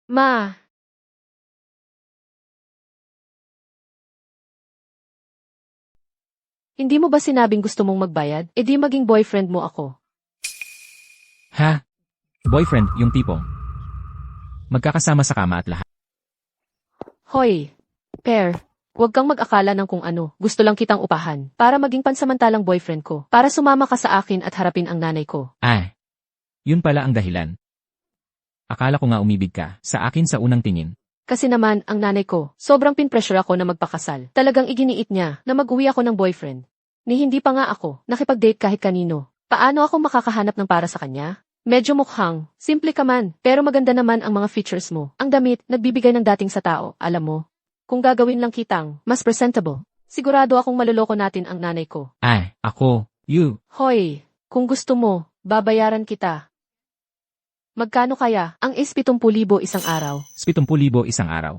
Ma, hindi mo ba sinabing gusto mong magbayad? E di maging boyfriend mo ako. Ha? Boyfriend, yung tipong. Magkakasama sa kama at lahat. Hoy, Per, huwag kang mag-akala ng kung ano. Gusto lang kitang upahan para maging pansamantalang boyfriend ko. Para sumama ka sa akin at harapin ang nanay ko. Yun pala ang dahilan. Akala ko nga umibig ka sa akin sa unang tingin. Kasi naman, ang nanay ko, sobrang pinpressure ako na magpakasal. Talagang iginiit niya na mag-uwi ako ng boyfriend. Ni hindi pa nga ako nakipag-date kahit kanino. Paano ako makakahanap ng para sa kanya? Medyo mukhang, simple ka man, pero maganda naman ang mga features mo. Ang damit, nagbibigay ng dating sa tao, alam mo. Kung gagawin lang kitang, mas presentable. Sigurado akong maluloko natin ang nanay ko. You. Hoy, kung gusto mo, babayaran kita. Magkano kaya ang is 70,000 isang araw? 70,000 isang araw.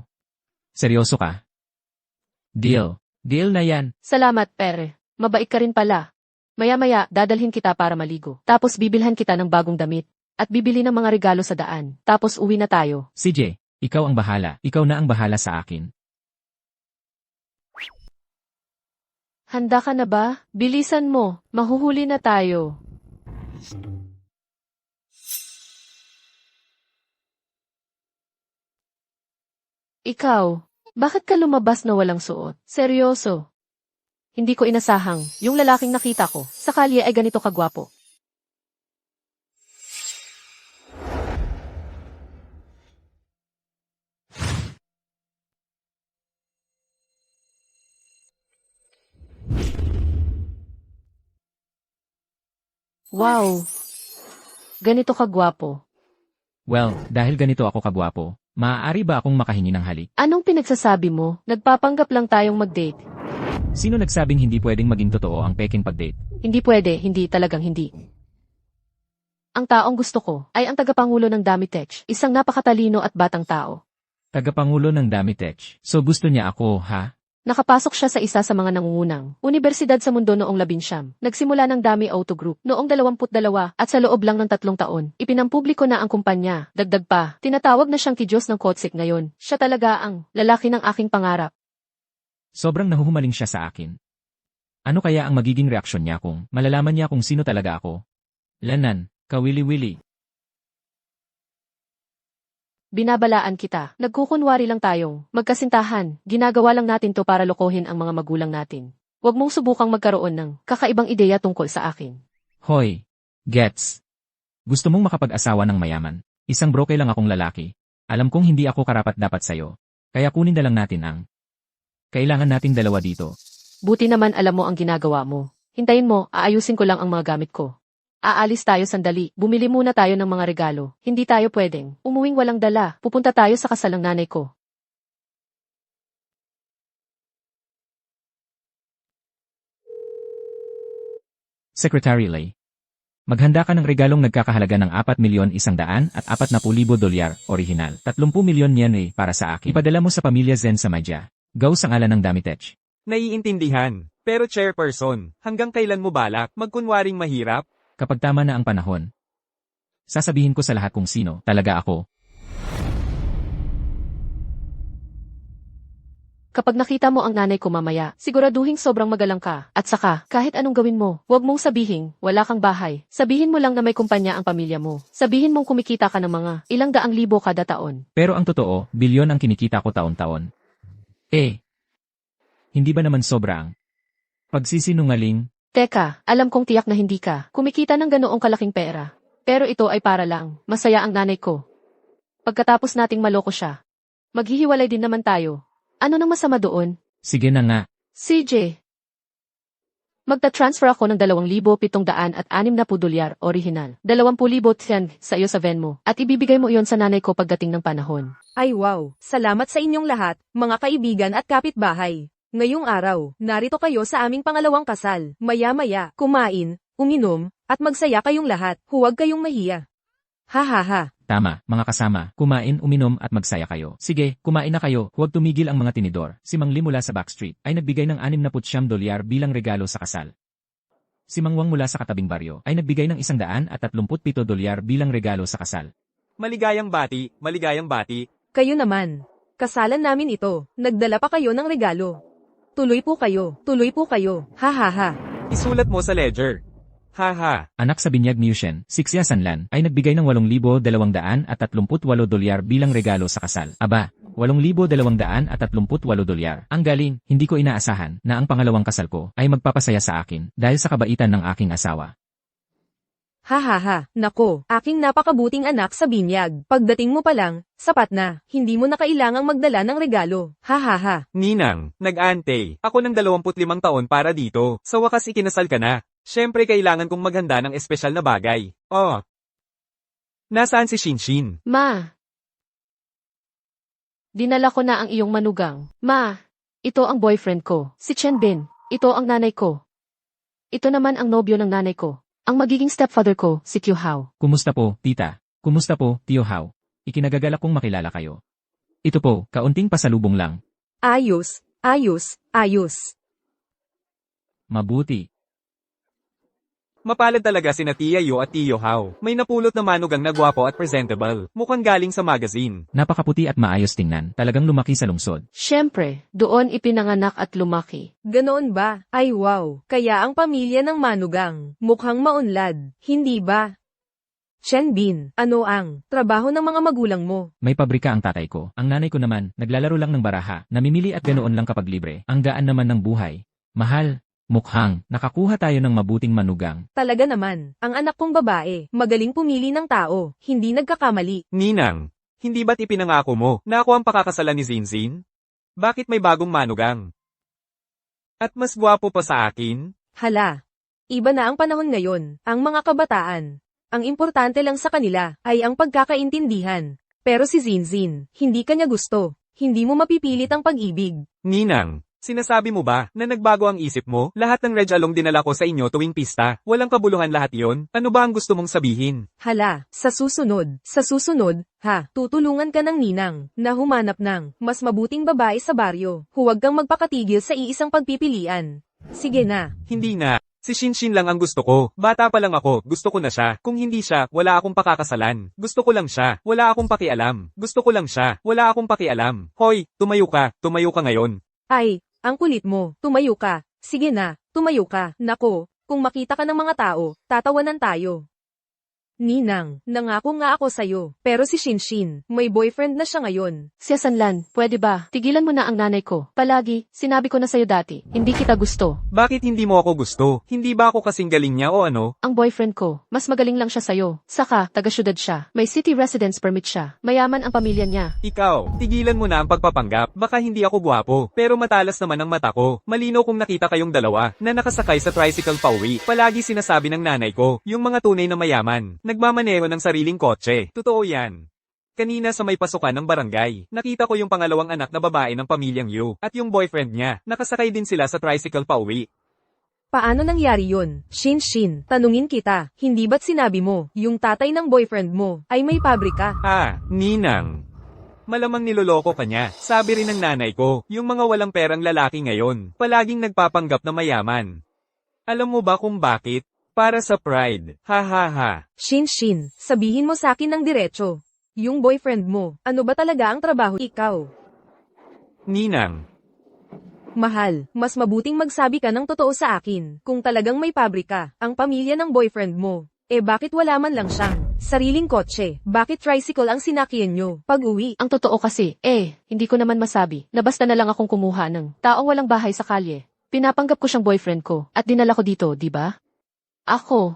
Seryoso ka? Deal. Deal na yan. Salamat, pere. Mabait ka rin pala. Maya-maya, dadalhin kita para maligo. Tapos bibilhan kita ng bagong damit. At bibili ng mga regalo sa daan. Tapos uwi na tayo. CJ, ikaw ang bahala. Ikaw na ang bahala sa akin. Handa ka na ba? Bilisan mo. Mahuhuli na tayo. Ikaw, bakit ka lumabas na walang suot? Seryoso. Hindi ko inasahang, yung lalaking nakita ko, sa kalye ay ganito kagwapo. Wow! Ganito kagwapo. Well, dahil ganito ako kagwapo, maaari ba akong makahingi ng halik? Anong pinagsasabi mo? Nagpapanggap lang tayong mag-date. Sino nagsabing hindi pwedeng maging totoo ang peking pag-date? Hindi pwede, hindi talagang hindi. Ang taong gusto ko ay ang tagapangulo ng Damitech, isang napakatalino at batang tao. Tagapangulo ng Damitech. So gusto niya ako, ha? Nakapasok siya sa isa sa mga nangungunang universidad sa mundo noong 19. Nagsimula ng Dami Auto Group noong 22 at sa loob lang ng 3 taon, ipinampubliko na ang kumpanya. Dagdag pa, tinatawag na siyang Diyos ng Kotsik ngayon. Siya talaga ang lalaki ng aking pangarap. Sobrang nahuhumaling siya sa akin. Ano kaya ang magiging reaksyon niya kung malalaman niya kung sino talaga ako? Lanan, kawili-wili. Binabalaan kita. Nagkukunwari lang tayong magkasintahan. Ginagawa lang natin to para lokohin ang mga magulang natin. Huwag mong subukang magkaroon ng kakaibang ideya tungkol sa akin. Hoy, gets. Gusto mong makapag-asawa ng mayaman. Isang broke lang akong lalaki. Alam kong hindi ako karapat-dapat sa'yo. Kaya kunin na lang natin ang kailangan nating dalawa dito. Buti naman alam mo ang ginagawa mo. Hintayin mo, aayusin ko lang ang mga gamit ko. Aalis tayo sandali. Bumili muna tayo ng mga regalo. Hindi tayo pwedeng umuwing walang dala. Pupunta tayo sa kasal ng nanay ko. Secretary Lay. Maghanda ka ng regalong nagkakahalaga ng 4,100,000 dolyar, original. 30 milyon yen para sa akin. Ipadala mo sa pamilya Zen sa Madya. Gaw sa ngalan ng Damitech. Naiintindihan. Pero chairperson, hanggang kailan mo balak magkunwaring mahirap? Kapag tama na ang panahon, sasabihin ko sa lahat kung sino talaga ako. Kapag nakita mo ang nanay ko mamaya, siguraduhing sobrang magalang ka. At saka, kahit anong gawin mo, huwag mong sabihin, wala kang bahay. Sabihin mo lang na may kumpanya ang pamilya mo. Sabihin mong kumikita ka ng mga ilang daang libo kada taon. Pero ang totoo, bilyon ang kinikita ko taon-taon. Hindi ba naman sobrang pagsisinungaling? Teka, alam kong tiyak na hindi ka kumikita ng ganoong kalaking pera. Pero ito ay para lang, masaya ang nanay ko. Pagkatapos nating maloko siya, maghihiwalay din naman tayo. Ano nang masama doon? Sige na nga. CJ, magta-transfer ako ng 2,760 dolyar original. 20,000 tiyan sa iyo sa Venmo at ibibigay mo iyon sa nanay ko pagdating ng panahon. Ay wow! Salamat sa inyong lahat, mga kaibigan at kapitbahay. Ngayong araw, narito kayo sa aming pangalawang kasal. Maya-maya, kumain, uminom, at magsaya kayong lahat. Huwag kayong mahiya. Ha ha ha. Tama, mga kasama, kumain, uminom at magsaya kayo. Sige, kumain na kayo, huwag tumigil ang mga tinidor. Si Mang Lee mula sa Backstreet ay nagbigay ng 69 dolyar bilang regalo sa kasal. Si Mang Wang mula sa katabing baryo ay nagbigay ng 137 dolyar bilang regalo sa kasal. Maligayang bati, Kayo naman. Kasalan namin ito. Nagdala pa kayo ng regalo. Tuloy po kayo. Tuloy po kayo. Ha ha ha. Isulat mo sa ledger. Haha. Anak sa binyag ni Yushen, si Xia Sanlan, ay nagbigay ng $8,238 bilang regalo sa kasal. Aba, $8,238. Ang galing, hindi ko inaasahan na ang pangalawang kasal ko ay magpapasaya sa akin dahil sa kabaitan ng aking asawa. Ha ha ha. Nako, aking napakabuting anak sa binyag. Pagdating mo pa lang, sapat na. Hindi mo na kailangang magdala ng regalo. Ha ha ha. Ninang, nag-ante. Ako ng 25 taon para dito. Sa wakas ikinasal ka na. Siyempre kailangan kong maghanda ng espesyal na bagay. Oh. Nasaan si Shinshin? Ma. Dinala ko na ang iyong manugang. Ma, ito ang boyfriend ko, si Chen Bin. Ito ang nanay ko. Ito naman ang nobyo ng nanay ko. Ang magiging stepfather ko, si Kyu Hao. Kumusta po, tita? Kumusta po, Tio Hao? Ikinagagalak kong makilala kayo. Ito po, kaunting pasalubong lang. Ayos, ayos, ayos. Mabuti. Mapalad talaga sina Tia Yu at Tio Hao. May napulot na manugang na gwapo at presentable. Mukhang galing sa magazine. Napakaputi at maayos tingnan. Talagang lumaki sa lungsod. Siyempre, doon ipinanganak at lumaki. Ganoon ba? Ay wow. Kaya ang pamilya ng manugang, mukhang maunlad. Hindi ba? Chen Bin, ano ang trabaho ng mga magulang mo? May pabrika ang tatay ko. Ang nanay ko naman, naglalaro lang ng baraha. Namimili at ganoon lang kapag libre. Ang gaan naman ng buhay. Mahal. Mukhang, nakakuha tayo ng mabuting manugang. Talaga naman, ang anak kong babae, magaling pumili ng tao, hindi nagkakamali. Ninang, hindi ba't ipinangako mo na ako ang pakakasalan ni Zinzin? Bakit may bagong manugang? At mas gwapo pa sa akin? Hala, iba na ang panahon ngayon, ang mga kabataan. Ang importante lang sa kanila ay ang pagkakaintindihan. Pero si Zinzin, hindi kanya gusto, hindi mo mapipilit ang pag-ibig. Ninang, sinasabi mo ba na nagbago ang isip mo? Lahat ng Red Along dinala ko sa inyo tuwing pista. Walang kabuluhan lahat yon. Ano ba ang gusto mong sabihin? Hala, sa susunod, tutulungan ka ng ninang na humanap ng mas mabuting babae sa baryo. Huwag kang magpakatigil sa iisang pagpipilian. Sige na. Hindi na. Si Shinshin lang ang gusto ko. Bata pa lang ako, gusto ko na siya. Kung hindi siya, wala akong pakakasalan. Gusto ko lang siya, wala akong pakialam. Gusto ko lang siya, wala akong pakialam. Hoy, tumayo ka ngayon. Ay, ang kulit mo, tumayo ka. Sige na, tumayo ka. Nako, kung makita ka ng mga tao, tatawanan tayo. Ninang, nangako nga ako sa'yo. Pero si Shinshin, may boyfriend na siya ngayon. Xia Sanlan, pwede ba? Tigilan mo na ang nanay ko. Palagi, sinabi ko na sa'yo dati, hindi kita gusto. Bakit hindi mo ako gusto? Hindi ba ako kasing galing niya o ano? Ang boyfriend ko, mas magaling lang siya sa'yo. Saka, taga-syudad siya. May city residence permit siya. Mayaman ang pamilya niya. Ikaw, tigilan mo na ang pagpapanggap. Baka hindi ako gwapo, pero matalas naman ang mata ko. Malinaw kung nakita kayong dalawa na nakasakay sa tricycle pauwi. Palagi sinasabi ng nanay ko, yung mga tunay na mayaman, nagmamaneho ng sariling kotse. Totoo yan. Kanina sa may pasukan ng barangay, nakita ko yung pangalawang anak na babae ng pamilyang Yu, at yung boyfriend niya, nakasakay din sila sa tricycle pauwi. Paano nangyari yun? Shinshin, tanungin kita, hindi ba't sinabi mo, yung tatay ng boyfriend mo, ay may pabrika? Ninang. Malamang niloloko ka niya. Sabi rin ng nanay ko, yung mga walang perang lalaki ngayon, palaging nagpapanggap na mayaman. Alam mo ba kung bakit? Para sa pride. Ha ha ha. Shinshin, sabihin mo sa akin ng diretso. Yung boyfriend mo, ano ba talaga ang trabaho ikaw? Ninang. Mahal, mas mabuting magsabi ka ng totoo sa akin. Kung talagang may pabrika, ang pamilya ng boyfriend mo, bakit wala man lang siyang sariling kotse? Bakit tricycle ang sinakyan nyo pag-uwi? Ang totoo kasi, hindi ko naman masabi, na basta na lang akong kumuha ng taong walang bahay sa kalye. Pinapanggap ko siyang boyfriend ko, at dinala ko dito, di ba? Ako.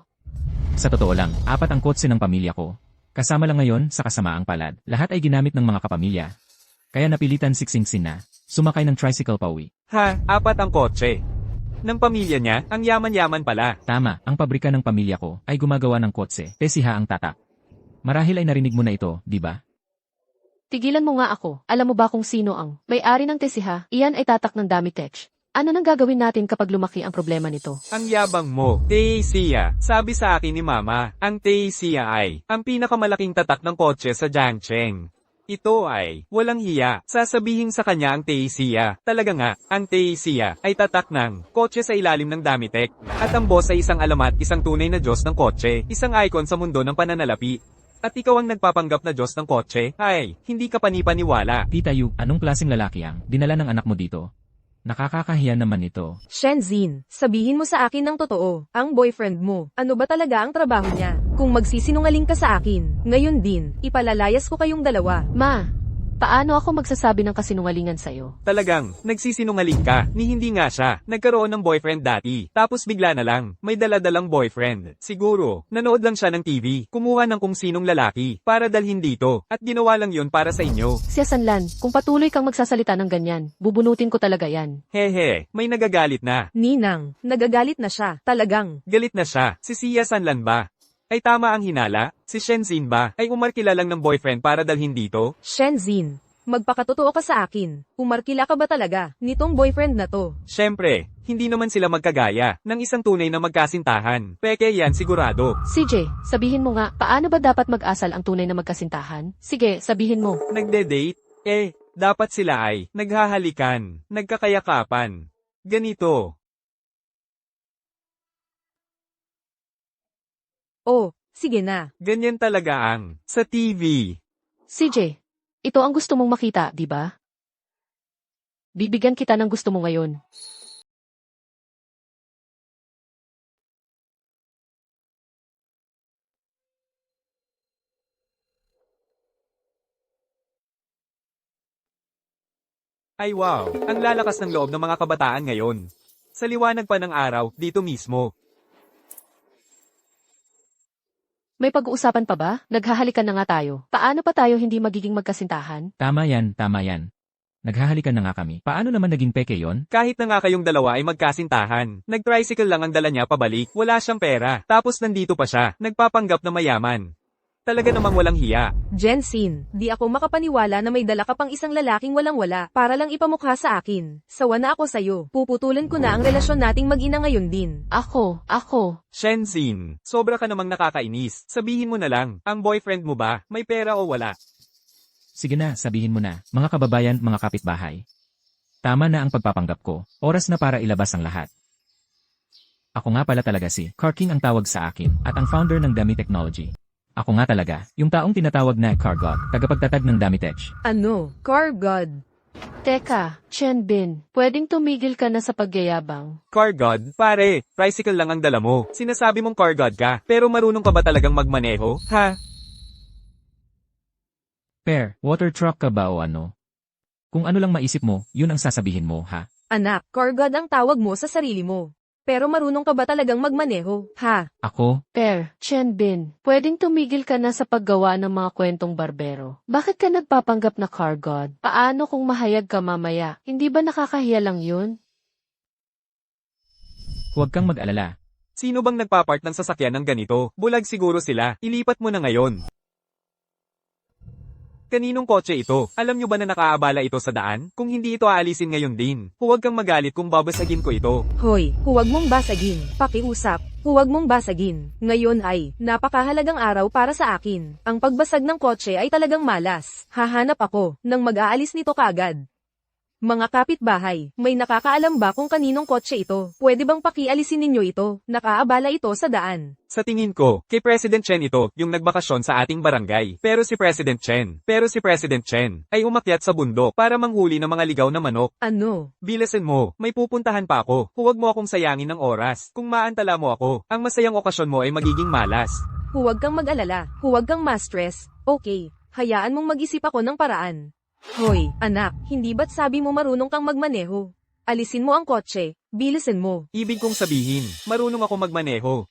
Sa totoo lang, 4 ang kotse ng pamilya ko. Kasama lang ngayon sa kasamaang palad. Lahat ay ginamit ng mga kapamilya. Kaya napilitan si Xingxin na sumakay ng tricycle pauwi. 4 ang kotse. Ng pamilya niya, ang yaman-yaman pala. Tama, ang pabrika ng pamilya ko ay gumagawa ng kotse. Tesiha ang tatak. Marahil ay narinig mo na ito, di ba? Tigilan mo nga ako. Alam mo ba kung sino ang may-ari ng Tesiha? Iyan ay tatak ng Damitech. Ano nang gagawin natin kapag lumaki ang problema nito? Ang yabang mo, Teisia. Sabi sa akin ni Mama, ang Teisia ay ang pinakamalaking tatak ng kotse sa Jiangcheng. Ito ay walang hiya. Sasabihin sa kanya ang Teisia. Talaga nga, ang Teisia ay tatak ng kotse sa ilalim ng Damitech. At ang boss ay isang alamat, isang tunay na Diyos ng kotse, isang icon sa mundo ng pananalapi. At ikaw ang nagpapanggap na Diyos ng kotse? Ay, hindi ka panipaniwala. Tita Yu, anong klaseng lalaki ang dinala ng anak mo dito? Nakakakahiya naman ito. Shenzin, sabihin mo sa akin ng totoo, ang boyfriend mo, ano ba talaga ang trabaho niya? Kung magsisinungaling ka sa akin, ngayon din, ipalalayas ko kayong dalawa. Ma, paano ako magsasabi ng kasinungalingan sa'yo? Talagang, nagsisinungaling ka, ni hindi nga siya. Nagkaroon ng boyfriend dati, tapos bigla na lang, may daladalang boyfriend. Siguro, nanood lang siya ng TV, kumuha ng kung sinong lalaki, para dalhin dito, at ginawa lang yun para sa inyo. Siya Sanlan, kung patuloy kang magsasalita ng ganyan, bubunutin ko talaga yan. Hehe, may nagagalit na. Ninang, nagagalit na siya, talagang. Galit na siya, si Sia Sanlan ba? Ay tama ang hinala, si Shenzin ba, ay umarkila lang ng boyfriend para dalhin dito? Shenzin, magpakatotoo ka sa akin, umarkila ka ba talaga, nitong boyfriend na to? Siyempre, hindi naman sila magkagaya, ng isang tunay na magkasintahan. Peke yan sigurado. CJ, sabihin mo nga, paano ba dapat mag-asal ang tunay na magkasintahan? Sige, sabihin mo. Nagde-date? Dapat sila ay, naghahalikan, nagkakayakapan. Ganito. Oh, sige na. Ganyan talaga ang, sa TV. CJ, ito ang gusto mong makita, di ba? Bibigyan kita ng gusto mo ngayon. Ay wow, ang lalakas ng loob ng mga kabataan ngayon. Sa liwanag pa ng araw, dito mismo. May pag-uusapan pa ba? Naghahalikan na nga tayo. Paano pa tayo hindi magiging magkasintahan? Tama yan, tama yan. Naghahalikan na nga kami. Paano naman naging peke yon? Kahit na nga kayong dalawa ay magkasintahan. Nag-tricycle lang ang dala niya pabalik, wala siyang pera. Tapos nandito pa siya, nagpapanggap na mayaman. Talaga namang walang hiya. Jensin, di ako makapaniwala na may dala ka pang isang lalaking walang-wala para lang ipamukha sa akin. Sawa na ako sa'yo. Puputulan ko na ang relasyon nating mag-ina ngayon din. Ako. Shenzin, sobra ka namang nakakainis. Sabihin mo na lang, ang boyfriend mo ba, may pera o wala? Sige na, sabihin mo na. Mga kababayan, mga kapitbahay. Tama na ang pagpapanggap ko. Oras na para ilabas ang lahat. Ako nga pala talaga si Karking ang tawag sa akin at ang founder ng Dami Technology. Ako nga talaga, yung taong tinatawag na Cargod, tagapagtatag ng Damitech. Ano? Car God. Teka, Chen Bin, pwedeng tumigil ka na sa pagyayabang. Car God? Pare, tricycle lang ang dala mo. Sinasabi mong car God ka, pero marunong ka ba talagang magmaneho? Ha? Per, water truck ka ba o ano? Kung ano lang maisip mo, yun ang sasabihin mo, ha? Anak, Car God ang tawag mo sa sarili mo. Pero marunong ka ba talagang magmaneho, ha? Ako? Per, Chen Bin, pwedeng tumigil ka na sa paggawa ng mga kwentong barbero. Bakit ka nagpapanggap na car god? Paano kung mahayag ka mamaya? Hindi ba nakakahiya lang yun? Huwag kang mag-alala. Sino bang nagpapart ng sasakyan ng ganito? Bulag siguro sila. Ilipat mo na ngayon. Kaninong kotse ito? Alam nyo ba na nakaabala ito sa daan? Kung hindi ito aalisin ngayon din, huwag kang magalit kung babasagin ko ito. Hoy, huwag mong basagin. Pakiusap, huwag mong basagin. Ngayon ay, napakahalagang araw para sa akin. Ang pagbasag ng kotse ay talagang malas. Hahanap ako, nang mag-aalis nito kaagad. Mga kapitbahay, may nakakaalam ba kung kaninong kotse ito? Pwede bang pakialisin ninyo ito? Nakaabala ito sa daan. Sa tingin ko, kay President Chen ito, yung nagbakasyon sa ating barangay. Pero si President Chen, ay umakyat sa bundok para manghuli ng mga ligaw na manok. Ano? Bilasin mo, may pupuntahan pa ako. Huwag mo akong sayangin ng oras. Kung maantala mo ako, ang masayang okasyon mo ay magiging malas. Huwag kang mag-alala, huwag kang ma-stress. Okay, hayaan mong mag-isip ako ng paraan. Hoy, anak, hindi ba't sabi mo marunong kang magmaneho? Alisin mo ang kotse, bilisin mo. Ibig kong sabihin, marunong ako magmaneho.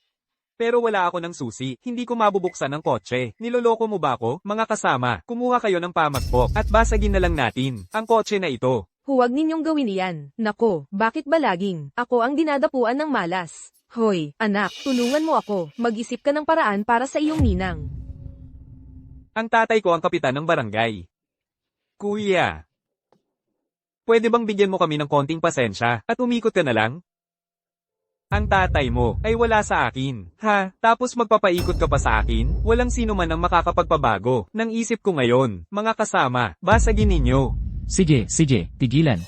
Pero wala ako ng susi, hindi ko mabubuksan ang kotse. Niloloko mo ba ako? Mga kasama, kumuha kayo ng pamagpok at basagin na lang natin ang kotse na ito. Huwag ninyong gawin iyan. Nako, bakit ba laging ako ang dinadapuan ng malas? Hoy, anak, tulungan mo ako. Mag-isip ka ng paraan para sa iyong ninang. Ang tatay ko ang kapitan ng barangay. Kuya, pwede bang bigyan mo kami ng konting pasensya at umikot ka na lang? Ang tatay mo ay wala sa akin, ha? Tapos magpapaikot ka pa sa akin? Walang sino man ang makakapagpabago ng isip ko ngayon. Mga kasama, basagin ninyo. Sige, tigilan.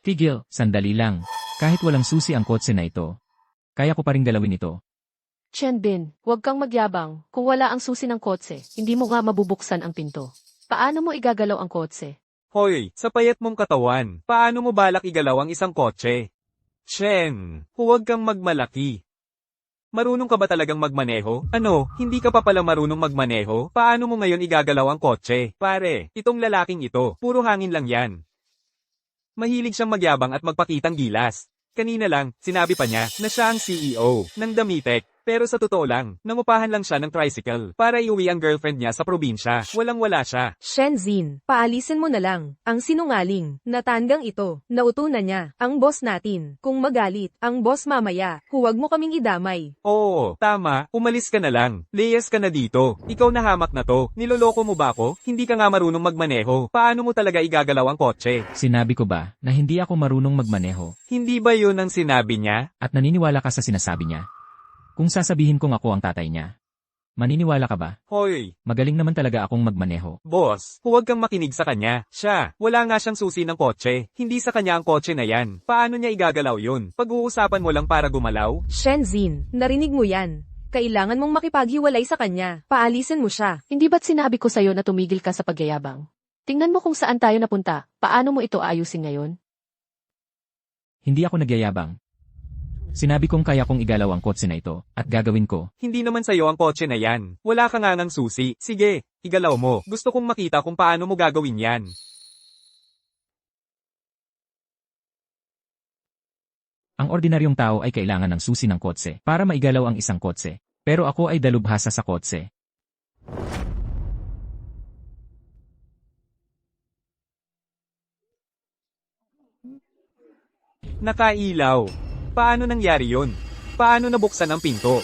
Tigil, sandali lang. Kahit walang susi ang kotse na ito, kaya ko pa ring galawin ito. Chenbin, huwag kang magyabang. Kung wala ang susi ng kotse, hindi mo nga mabubuksan ang pinto. Paano mo igagalaw ang kotse? Hoy, sa payat mong katawan, paano mo balak igalaw ang isang kotse? Chen, huwag kang magmalaki. Marunong ka ba talagang magmaneho? Ano, hindi ka pa pala marunong magmaneho? Paano mo ngayon igagalaw ang kotse? Pare, itong lalaking ito, puro hangin lang yan. Mahilig siyang magyabang at magpakitang gilas. Kanina lang, sinabi pa niya na siya ang CEO ng Damitek. Pero sa totoo lang, nangupahan lang siya ng tricycle para iuwi ang girlfriend niya sa probinsya. Walang-wala siya. Shenzin, paalisin mo na lang. Ang sinungaling, natandang ito, nautunan niya, ang boss natin. Kung magalit, ang boss mamaya, huwag mo kaming idamay. Oo, tama, umalis ka na lang. Layas ka na dito. Ikaw na hamak na to. Niloloko mo ba ako? Hindi ka nga marunong magmaneho. Paano mo talaga igagalaw ang kotse? Sinabi ko ba na hindi ako marunong magmaneho Hindi ba yun ang sinabi niya? at naniniwala ka sa sinasabi niya? Kung sasabihin kong ako ang tatay niya, maniniwala ka ba? Hoy, Magaling naman talaga akong magmaneho. boss, huwag kang makinig sa kanya. Siya, wala nga siyang susi ng kotse. Hindi sa kanya ang kotse na yan. Paano niya igagalaw yun? Pag-uusapan mo lang para gumalaw? Shenzin, narinig mo yan. Kailangan mong makipaghiwalay sa kanya. Paalisin mo siya. Hindi ba't sinabi ko sa'yo na tumigil ka sa pagyayabang? Tingnan mo kung saan tayo napunta. Paano mo ito ayusin ngayon? Hindi ako nagyayabang. Sinabi kong kaya kong igalaw ang kotse na ito, at gagawin ko. Hindi naman sa'yo ang kotse na yan. Wala ka nga ng susi. Sige, igalaw mo. Gusto kong makita kung paano mo gagawin yan. Ang ordinaryong tao ay kailangan ng susi ng kotse para maigalaw ang isang kotse. Pero ako ay dalubhasa sa kotse. Nakailaw. Paano nangyari yun? Paano nabuksan ang pinto?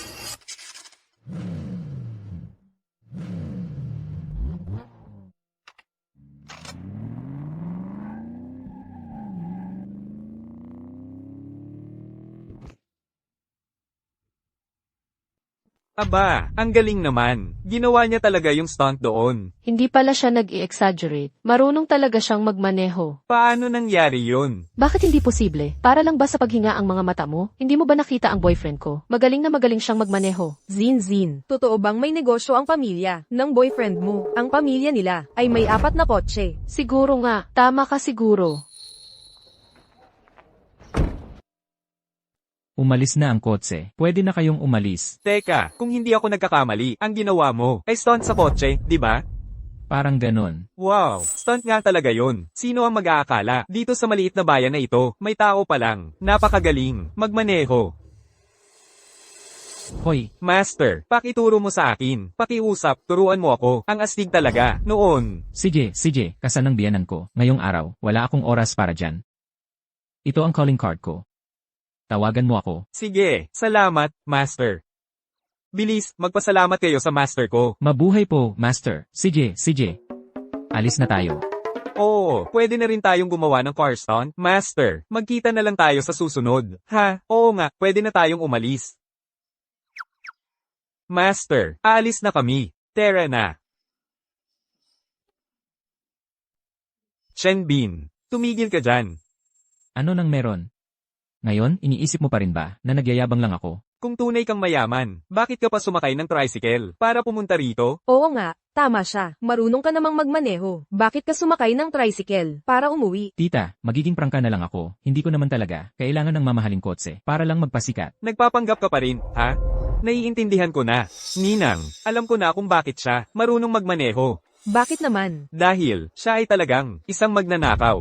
Aba, ang galing naman. Ginawa niya talaga yung stunt doon. Hindi pala siya nag-i-exaggerate. Marunong talaga siyang magmaneho. Paano nangyari yun? Bakit hindi posible? Para lang ba sa paghinga ang mga mata mo? Hindi mo ba nakita ang boyfriend ko? Magaling na magaling siyang magmaneho. Zin, totoo bang may negosyo ang pamilya ng boyfriend mo? Ang pamilya nila ay may 4 na kotse. Siguro nga, tama ka siguro. Umalis na ang kotse. Pwede na kayong umalis. Teka, kung hindi ako nagkakamali, ang ginawa mo ay stunt sa kotse, di ba? Parang ganon. Wow, stunt nga talaga yun. Sino ang mag-aakala? Dito sa maliit na bayan na ito, may tao pa lang. Napakagaling. Magmaneho. Hoy, Master, pakituro mo sa akin. Pakiusap, turuan mo ako. Ang astig talaga. Noon. sige, kasal ng biyanan ko. Ngayong araw, wala akong oras para dyan. Ito ang calling card ko. Tawagan mo ako. Sige, salamat, Master. Bilis, magpasalamat kayo sa Master ko. Mabuhay po, Master. Sige. Alis na tayo. Oo, pwede na rin tayong gumawa ng car stunt. Master, magkita na lang tayo sa susunod. Ha, oo nga, pwede na tayong umalis. Master, aalis na kami. Tara na. Shenbin, tumigil ka dyan. Ano nang meron? Ngayon, iniisip mo pa rin ba na nagyayabang lang ako? Kung tunay kang mayaman, bakit ka pa sumakay ng tricycle para pumunta rito? Oo nga, tama siya. Marunong ka namang magmaneho. Bakit ka sumakay ng tricycle para umuwi? Tita, magiging prangka na lang ako. Hindi ko naman talaga kailangan ng mamahaling kotse para lang magpasikat. Nagpapanggap ka pa rin, ha? Naiintindihan ko na. Ninang, alam ko na kung bakit siya marunong magmaneho. Bakit naman? Dahil, siya ay talagang isang magnanakaw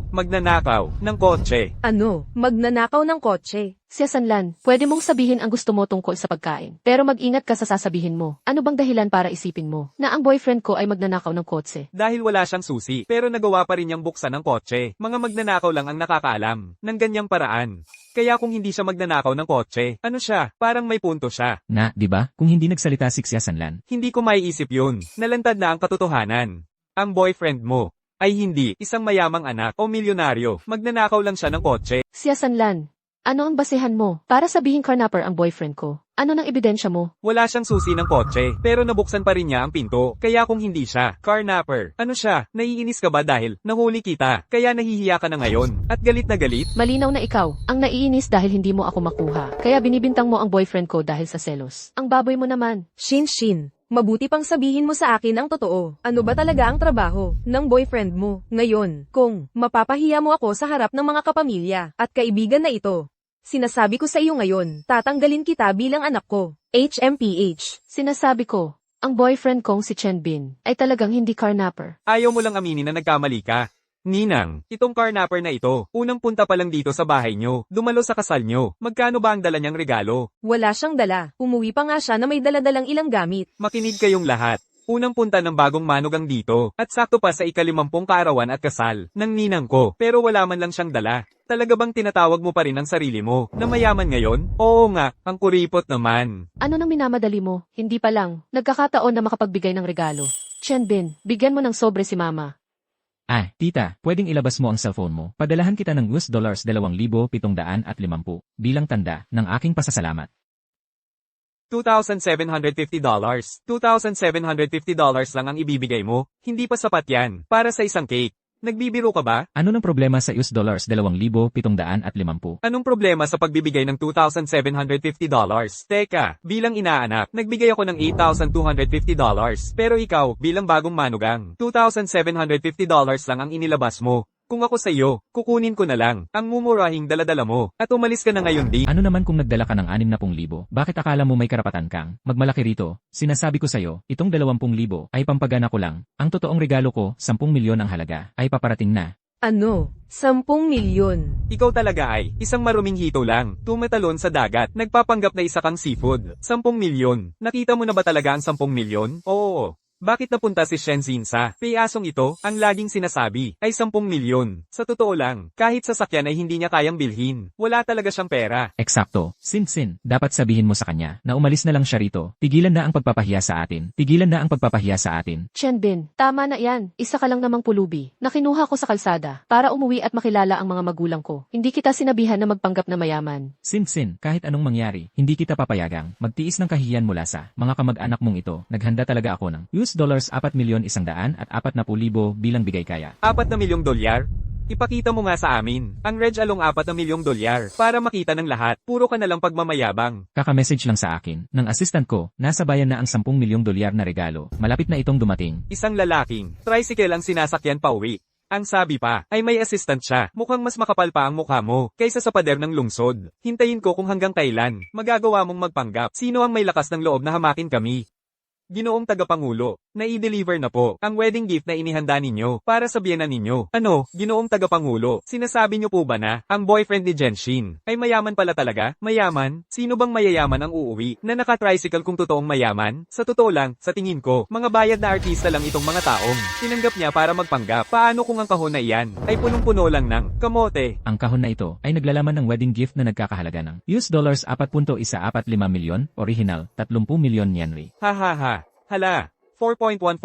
ng kotse. Ano, magnanakaw ng kotse? Siya Sanlan, pwede mong sabihin ang gusto mo tungkol sa pagkain. Pero mag-ingat ka sa sasabihin mo. Ano bang dahilan para isipin mo na ang boyfriend ko ay magnanakaw ng kotse? Dahil wala siyang susi, pero nagawa pa rin niyang buksan ng kotse. Mga magnanakaw lang ang nakakaalam ng ganyang paraan. Kaya kung hindi siya magnanakaw ng kotse, ano siya, parang may punto siya. Na, di ba? Kung hindi nagsalita si Xia Sanlan. Hindi ko maiisip yun. Nalantad na ang katotohanan. Ang boyfriend mo ay hindi isang mayamang anak o milyonaryo. Magnanakaw lang siya ng kotse. Siya Sanlan, ano ang basehan mo para sabihin carnapper ang boyfriend ko? Ano nang ebidensya mo? Wala siyang susi ng kotse, pero nabuksan pa rin niya ang pinto. Kaya kung hindi siya, carnapper, ano siya? Naiinis ka ba dahil nahuli kita? Kaya nahihiya ka na ngayon? At galit na galit? Malinaw na ikaw, ang naiinis dahil hindi mo ako makuha. Kaya binibintang mo ang boyfriend ko dahil sa selos. Ang baboy mo naman. Shin, mabuti pang sabihin mo sa akin ang totoo. Ano ba talaga ang trabaho ng boyfriend mo? Ngayon, kung mapapahiya mo ako sa harap ng mga kapamilya at kaibigan na ito, sinasabi ko sa iyo ngayon, tatanggalin kita bilang anak ko. HMPH. Sinasabi ko, ang boyfriend kong si Chen Bin ay talagang hindi carnapper. Ayaw mo lang aminin na nagkamali ka. Ninang, itong carnapper na ito, unang punta pa lang dito sa bahay nyo, dumalo sa kasal nyo, magkano ba ang dala niyang regalo? Wala siyang dala. Umuwi pa nga siya na may daladalang ilang gamit. Makinig kayong lahat. Unang punta ng bagong manugang dito, at sakto pa sa ika-50 kaarawan at kasal, ng ninang ko, pero wala man lang siyang dala. Talaga bang tinatawag mo pa rin ang sarili mo, na mayaman ngayon? Oo nga, ang kuripot naman. Ano nang minamadali mo? Hindi pa lang, nagkakataon na makapagbigay ng regalo. Chen Bin, bigyan mo ng sobre si mama. Tita, pwedeng ilabas mo ang cellphone mo. Padalahan kita ng $2,750 bilang tanda ng aking pasasalamat. $2,750. $2,750 lang ang ibibigay mo, hindi pa sapat yan, para sa isang cake. Nagbibiro ka ba? Ano ng problema sa $2,750? Anong problema sa pagbibigay ng $2,750? Teka, bilang inaanak, nagbigay ako ng $8,250. Pero ikaw, bilang bagong manugang, $2,750 lang ang inilabas mo. Kung ako sa iyo, kukunin ko na lang ang mumurahing daladala mo at umalis ka na ngayon di. Ano naman kung nagdala ka ng 60,000? Bakit akala mo may karapatan kang magmalaki rito? Sinasabi ko sa'yo, itong 20,000 ay pampagana ko lang. Ang totoong regalo ko, 10 milyon ang halaga, ay paparating na. Ano? 10 milyon. Ikaw talaga ay isang maruming hito lang, tumatalon sa dagat, nagpapanggap na isa kang seafood. 10 milyon. Nakita mo na ba talaga ang 10 milyon? Oo. Bakit napunta si Shenzhen sa piyasong ito, ang laging sinasabi, ay 10 milyon. Sa totoo lang, kahit sasakyan ay hindi niya kayang bilhin. Wala talaga siyang pera. Eksakto. Sin, dapat sabihin mo sa kanya na umalis na lang siya rito. Tigilan na ang pagpapahiya sa atin. Chen Bin, tama na yan. Isa ka lang namang pulubi na kinuha ko sa kalsada para umuwi at makilala ang mga magulang ko. Hindi kita sinabihan na magpanggap na mayaman. Sin, kahit anong mangyari, hindi kita papayagang magtiis ng kahihiyan mula sa mga kamag-anak mong ito. Naghanda talaga ako ng $4,140,000 bilang bigay kaya. $4 milyong? Ipakita mo nga sa amin, ang Reg Along $4 milyong, para makita ng lahat, puro ka na lang pagmamayabang. Kaka-message lang sa akin ng assistant ko, nasa bayan na ang $10 milyong na regalo. Malapit na itong dumating. Isang lalaking, tricycle ang sinasakyan pauwi. Ang sabi pa, ay may assistant siya, mukhang mas makapal pa ang mukha mo, kaysa sa pader ng lungsod. Hintayin ko kung hanggang kailan, magagawa mong magpanggap. Sino ang may lakas ng loob na hamakin kami? Ginoong Tagapangulo, na-i-deliver na po ang wedding gift na inihanda ninyo para sa biyenan ninyo. Ano, Ginoong Tagapangulo, sinasabi niyo po ba na ang boyfriend ni Genshin ay mayaman pala talaga? Mayaman? Sino bang mayayaman ang uuwi na naka-tricycle kung totoong mayaman? Sa totoo lang, sa tingin ko, mga bayad na artista lang itong mga taong tinanggap niya para magpanggap. Paano kung ang kahon na iyan ay punong-puno lang ng kamote? Ang kahon na ito ay naglalaman ng wedding gift na nagkakahalaga ng $4.145 milyon, original, 30 milyon yen. Hahaha. Hala, $4.145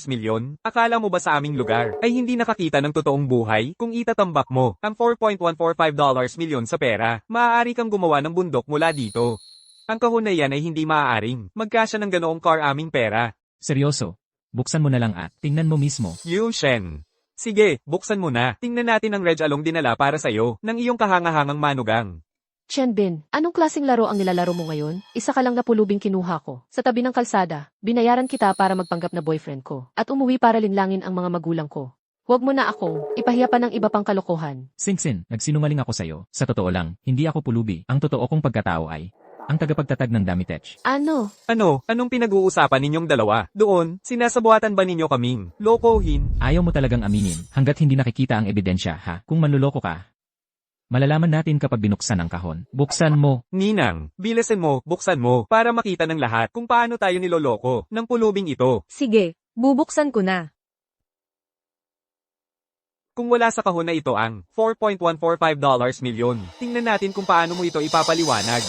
milyon? Akala mo ba sa aming lugar ay hindi nakakita ng totoong buhay? Kung itatambak mo ang $4.145 milyon sa pera, maaari kang gumawa ng bundok mula dito. Ang kahon na yan ay hindi maaaring magkasya ng ganoong car aming pera. Seryoso? Buksan mo na lang at tingnan mo mismo. Yu Shen. Sige, buksan mo na. Tingnan natin ang Reg Along dinala para sa'yo ng iyong kahangahangang manugang. Chen Bin, anong klaseng laro ang nilalaro mo ngayon? Isa ka lang na pulubing kinuha ko. Sa tabi ng kalsada, binayaran kita para magpanggap na boyfriend ko. At umuwi para linlangin ang mga magulang ko. Huwag mo na akong ipahiya pa ng iba pang kalokohan. Sin, nagsinungaling ako sa'yo. Sa totoo lang, hindi ako pulubi. Ang totoo kong pagkatao ay ang tagapagtatag ng Damitech. Ano? Anong pinag-uusapan ninyong dalawa? Doon, sinasabuatan ba ninyo kaming lokohin? Ayaw mo talagang aminin hanggat hindi nakikita ang ebidensya, ha? Kung manluloko ka, malalaman natin kapag binuksan ang kahon. Buksan mo. Ninang, bilisan mo, buksan mo, para makita ng lahat kung paano tayo niloloko ng pulubing ito. Sige, bubuksan ko na. Kung wala sa kahon na ito ang $4.145 milyon, tingnan natin kung paano mo ito ipapaliwanag.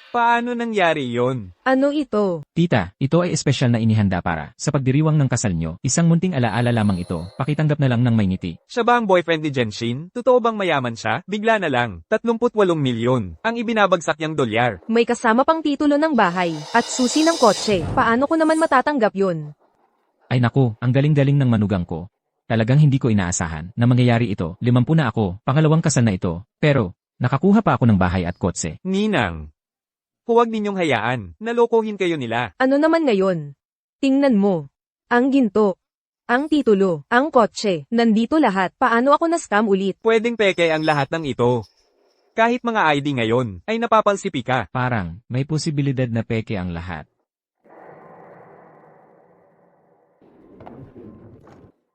Paano nangyari yon? Ano ito? Tita, ito ay espesyal na inihanda para sa pagdiriwang ng kasal nyo. Isang munting alaala lamang ito. Pakitanggap na lang ng may ngiti. Siya ba ang boyfriend ni Genshin? Totoo bang mayaman siya? Bigla na lang. 38 milyon. Ang ibinabagsak niyang dolyar. May kasama pang titulo ng bahay at susi ng kotse. Paano ko naman matatanggap yun? Ay naku, ang galing-galing ng manugang ko. Talagang hindi ko inaasahan na mangyayari ito. 50 na ako, pangalawang kasal na ito. Pero, nakakuha pa ako ng bahay at kotse. Ninang. Huwag ninyong hayaan. Nalokohin kayo nila. Ano naman ngayon? Tingnan mo. Ang ginto. Ang titulo. Ang kotse. Nandito lahat. Paano ako na-scam ulit? Pwedeng peke ang lahat ng ito. Kahit mga ID ngayon, ay napapalsipi ka. Parang, may posibilidad na peke ang lahat.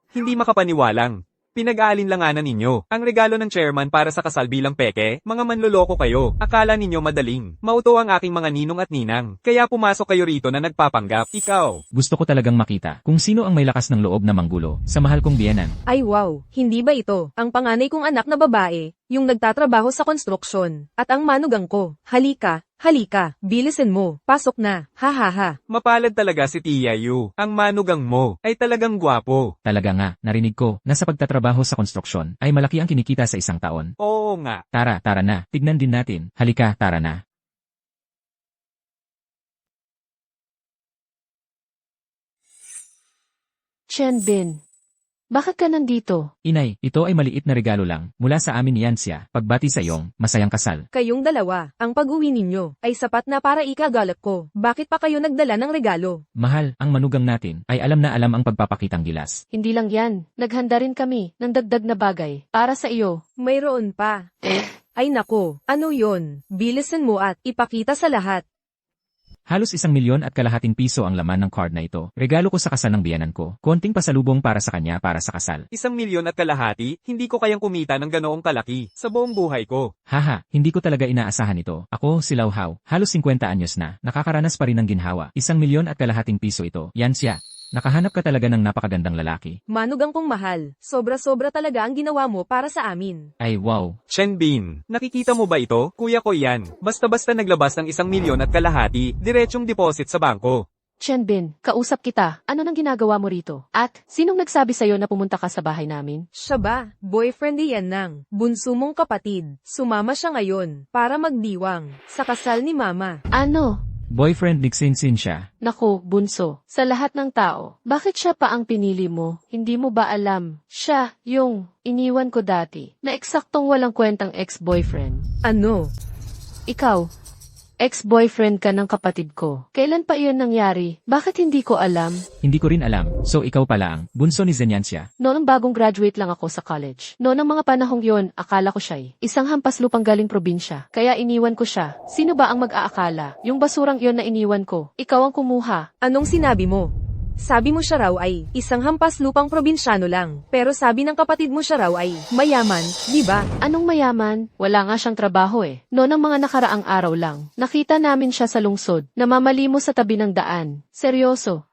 Hindi makapaniwalang. Pinag-aalinlanganan ninyo. Ang regalo ng chairman para sa kasal bilang peke, mga manloloko kayo. Akala ninyo madaling. Mauto ang aking mga ninong at ninang. Kaya pumasok kayo rito na nagpapanggap. Ikaw. Gusto ko talagang makita kung sino ang may lakas ng loob na manggulo sa mahal kong biyenan. Ay wow, hindi ba ito? Ang panganay kong anak na babae, yung nagtatrabaho sa konstruksyon. At ang manugang ko. Halika, halika, bilisin mo. Pasok na. Ha ha ha. Mapalad talaga si Tia Yu. Ang manugang mo ay talagang gwapo. Talaga nga, narinig ko na sa pagtatrabaho sa konstruksyon ay malaki ang kinikita sa isang taon. Oo nga. Tara na, tignan din natin. Halika, tara na. Chenbin, bakit ka nandito? Inay, ito ay maliit na regalo lang mula sa amin ni Yansya, pagbati sa iyong masayang kasal. Kayong dalawa, ang pag-uwi ninyo ay sapat na para ikagalak ko. Bakit pa kayo nagdala ng regalo? Mahal, ang manugang natin ay alam na alam ang pagpapakitang gilas. Hindi lang yan. Naghanda rin kami ng dagdag na bagay para sa iyo. Mayroon pa. Ay nako, ano yon? Bilisan mo at ipakita sa lahat. Halos 1,000,000 at kalahating piso ang laman ng card na ito. Regalo ko sa kasal ng biyanan ko. Konting pasalubong para sa kanya para sa kasal. 1,000,000 at kalahati, hindi ko kayang kumita ng ganoong kalaki sa buong buhay ko. Haha, hindi ko talaga inaasahan ito. Ako, si Lauhaw, halos 50 anyos na, nakakaranas pa rin ng ginhawa. 1,000,000 at kalahating piso ito. Yan siya. Nakahanap ka talaga ng napakagandang lalaki. Manugang kong mahal, sobra-sobra talaga ang ginawa mo para sa amin. Ay wow. Chenbin, nakikita mo ba ito? Kuya ko yan. Basta-basta naglabas ng 1,000,000 at kalahati, diretsong deposit sa bangko. Chenbin, kausap kita. Ano nang ginagawa mo rito? At, sinong nagsabi sa'yo na pumunta ka sa bahay namin? Siya ba? Boyfriend yan nang. Bunso mong kapatid. Sumama siya ngayon para magdiwang sa kasal ni mama. Ano? Boyfriend ni Xinxin siya. Naku, bunso, sa lahat ng tao, bakit siya pa ang pinili mo? Hindi mo ba alam? Siya, yung iniwan ko dati, na eksaktong walang kwentang ex-boyfriend. Ano? Ikaw, ex-boyfriend ka ng kapatid ko. Kailan pa iyon nangyari? Bakit hindi ko alam? Hindi ko rin alam. So ikaw pala ang bunso ni Zenyansya. Noong bagong graduate lang ako sa college. Noong mga panahong yon, akala ko siya'y isang hampas lupang galing probinsya. Kaya iniwan ko siya. Sino ba ang mag-aakala? Yung basurang yon na iniwan ko. Ikaw ang kumuha. Anong sinabi mo? Sabi mo siya raw ay isang hampas lupang probinsyano lang. Pero sabi ng kapatid mo siya raw ay mayaman, di ba? Anong mayaman? Wala nga siyang trabaho eh. Noong mga nakaraang araw lang, nakita namin siya sa lungsod, namamalimos sa tabi ng daan. Seryoso.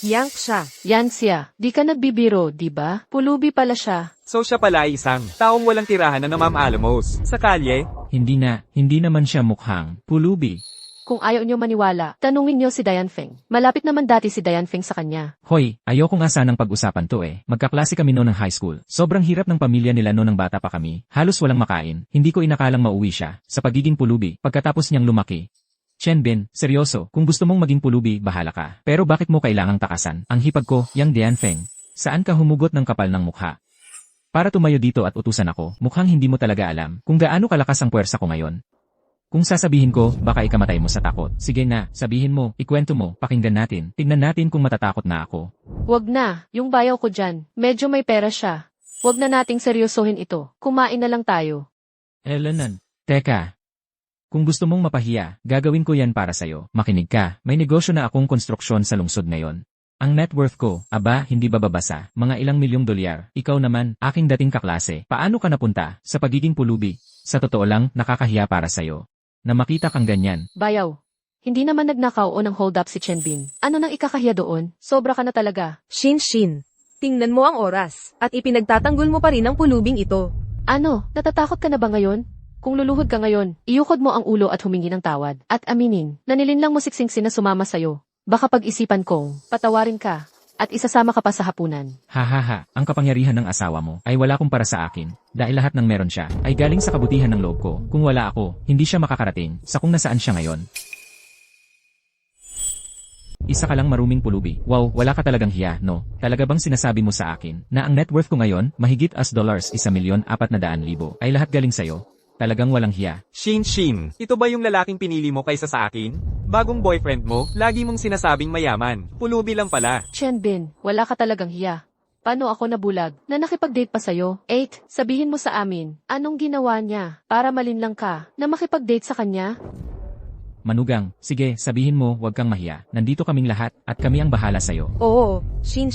Yank siya. Yan siya. Di ka nagbibiro, di ba? Pulubi pala siya. So siya pala ay isang taong walang tirahan na namam-alamos sa kalye. Hindi naman siya mukhang pulubi. Kung ayaw niyo maniwala, tanungin niyo si Diane Feng. Malapit naman dati si Diane Feng sa kanya. Hoy, ayoko nga sanang pag-usapan to eh. Magkaklase kami noon ng high school. Sobrang hirap ng pamilya nila noon ng bata pa kami. Halos walang makain. Hindi ko inakalang mauwi siya sa pagiging pulubi pagkatapos niyang lumaki. Chenbin, seryoso, kung gusto mong maging pulubi, bahala ka. Pero bakit mo kailangang takasan? Ang hipag ko, yang Diane Feng. Saan ka humugot ng kapal ng mukha? Para tumayo dito at utusan ako, mukhang hindi mo talaga alam kung gaano kalakas ang puwersa ko ngayon. Kung sasabihin ko, baka ikamatay mo sa takot. Sige na, sabihin mo, ikwento mo, pakinggan natin. Tignan natin kung matatakot na ako. Wag na, yung bayaw ko dyan. Medyo may pera siya. Wag na nating seryosohin ito. Kumain na lang tayo. Elenan. Teka. Kung gusto mong mapahiya, gagawin ko yan para sa'yo. Makinig ka, may negosyo na akong konstruksyon sa lungsod ngayon. Ang net worth ko, aba, hindi bababasa, mga ilang milyong dolyar. Ikaw naman, aking dating kaklase, paano ka napunta sa pagiging pulubi? Sa totoo lang, nakakahiya para sa'yo. Na makita kang ganyan. Bayaw. Hindi naman nagnakaw o nang hold up si Chenbin. Ano nang ikakahiya doon? Sobra ka na talaga. Shin. Tingnan mo ang oras, at ipinagtatanggol mo pa rin ang pulubing ito. Ano, natatakot ka na ba ngayon? Kung luluhod ka ngayon, iukod mo ang ulo at humingi ng tawad. At aminin, na nilinlang mo siksing na sumama sa'yo. Baka pag-isipan kong, patawarin ka, at isasama ka pa sa hapunan. Hahaha, ang kapangyarihan ng asawa mo ay wala kung para sa akin. Dahil lahat ng meron siya ay galing sa kabutihan ng loob ko. Kung wala ako, hindi siya makakarating sa kung nasaan siya ngayon. Isa ka lang maruming pulubi. Wow, wala ka talagang hiya, no? Talaga bang sinasabi mo sa akin na ang net worth ko ngayon, mahigit as dollars 1,400,000 ay lahat galing sa'yo? Talagang walang hiya. Shin, ito ba yung lalaking pinili mo kaysa sa akin? Bagong boyfriend mo, lagi mong sinasabing mayaman. Pulubi lang pala. Chenbin, wala ka talagang hiya. Paano ako nabulag na nakipag-date pa sa'yo? 8. Sabihin mo sa amin, anong ginawa niya para malinlang ka na makipag-date sa kanya? Manugang, sige, sabihin mo, wag kang mahiya. Nandito kaming lahat, at kami ang bahala sa'yo. Oo, Shin,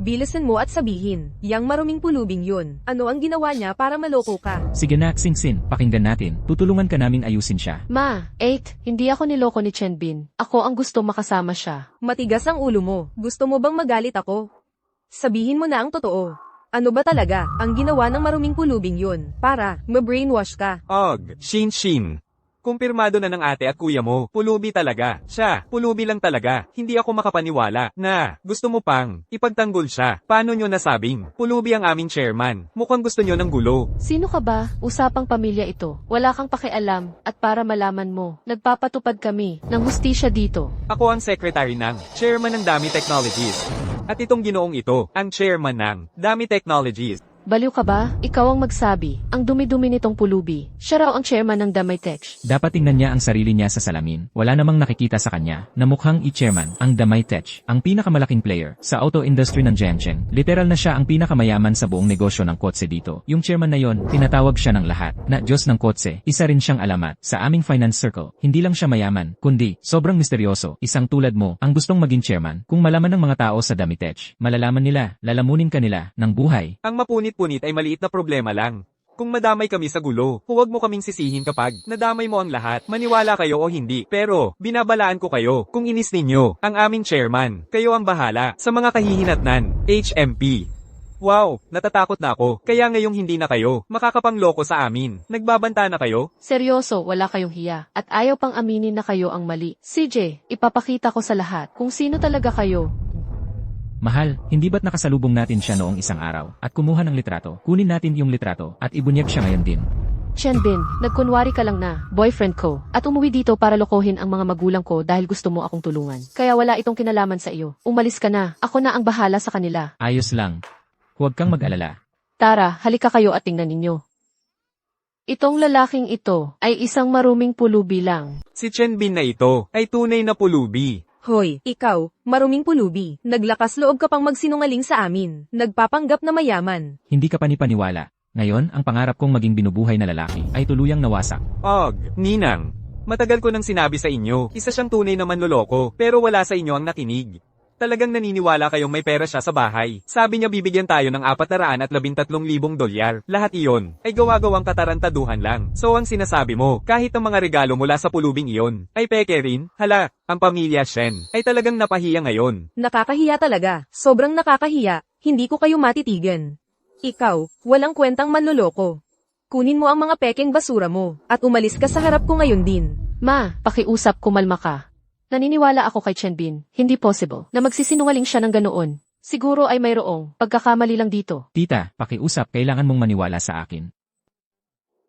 bilisan mo at sabihin, yang maruming pulubing yun. Ano ang ginawa niya para maloko ka? Sige na, Xingxin, pakinggan natin. Tutulungan ka naming ayusin siya. Ma, 8. Hindi ako niloko ni Chenbin. Ako ang gusto makasama siya. Matigas ang ulo mo. Gusto mo bang magalit ako? Sabihin mo na ang totoo. Ano ba talaga ang ginawa ng maruming pulubing yun para ma-brainwash ka? Og, Shin. Kumpirmado na ng ate at kuya mo, pulubi talaga. Siya, pulubi lang talaga. Hindi ako makapaniwala na gusto mo pang ipagtanggol siya. Paano nyo nasabing pulubi ang aming chairman? Mukhang gusto nyo ng gulo. Sino ka ba? Usapang pamilya ito. Wala kang pakialam at para malaman mo, nagpapatupad kami ng hustisya dito. Ako ang secretary ng chairman ng Dami Technologies. At itong ginoong ito, ang chairman ng Dami Technologies. Baliw ka ba? Ikaw ang magsabi. Ang dumi-dumi nitong pulubi. Siya raw ang chairman ng Damay Tech. Dapat tingnan niya ang sarili niya sa salamin. Wala namang nakikita sa kanya na mukhang i-chairman ang Damay Tech, ang pinakamalaking player sa auto industry ng Jiangcheng. Literal na siya ang pinakamayaman sa buong negosyo ng kotse dito. Yung chairman na yon, tinatawag siya ng lahat na Diyos ng kotse. Isa rin siyang alamat sa aming finance circle. Hindi lang siya mayaman, kundi sobrang misteryoso. Isang tulad mo ang gustong maging chairman. Kung malaman ng mga tao sa Damay Tech, malalaman nila, lalamunin ka nila ng buhay. Ang mapunit ay maliit na problema lang. Kung madamay kami sa gulo, huwag mo kaming sisihin kapag nadamay mo ang lahat. Maniwala kayo o hindi. Pero, binabalaan ko kayo. Kung inis ninyo, ang aming chairman, kayo ang bahala sa mga kahihinatnan. HMP. Wow, natatakot na ako. Kaya ngayong hindi na kayo makakapangloko sa amin. Nagbabanta na kayo? Seryoso, wala kayong hiya. At ayaw pang aminin na kayo ang mali. CJ, ipapakita ko sa lahat kung sino talaga kayo. Mahal, hindi ba't nakasalubong natin siya noong isang araw at kumuha ng litrato? Kunin natin yung litrato at ibunyag siya ngayon din. Chenbin, nagkunwari ka lang na, boyfriend ko, at umuwi dito para lokohin ang mga magulang ko dahil gusto mo akong tulungan. Kaya wala itong kinalaman sa iyo. Umalis ka na, ako na ang bahala sa kanila. Ayos lang. Huwag kang mag-alala. Tara, halika kayo at tingnan ninyo. Itong lalaking ito ay isang maruming pulubi lang. Si Chenbin na ito ay tunay na pulubi. Hoy, ikaw, maruming pulubi. Naglakas loob ka pang magsinungaling sa amin. Nagpapanggap na mayaman. Hindi ka panipaniwala. Ngayon, ang pangarap kong maging binubuhay na lalaki ay tuluyang nawasak. Og, Ninang. Matagal ko nang sinabi sa inyo, isa siyang tunay na manloloko, pero wala sa inyo ang nakinig. Talagang naniniwala kayong may pera siya sa bahay. Sabi niya bibigyan tayo ng $413,000. Lahat iyon ay gawa-gawang katarantaduhan lang. So ang sinasabi mo, kahit ang mga regalo mula sa pulubing iyon, ay peke rin? Hala, ang pamilya Shen ay talagang napahiya ngayon. Nakakahiya talaga. Sobrang nakakahiya. Hindi ko kayo matitigan. Ikaw, walang kwentang manloloko. Kunin mo ang mga pekeng basura mo, at umalis ka sa harap ko ngayon din. Ma, pakiusap, kumalma ka. Naniniwala ako kay Chenbin, hindi possible na magsisinungaling siya ng ganoon. Siguro ay mayroong pagkakamali lang dito. Tita, pakiusap, kailangan mong maniwala sa akin.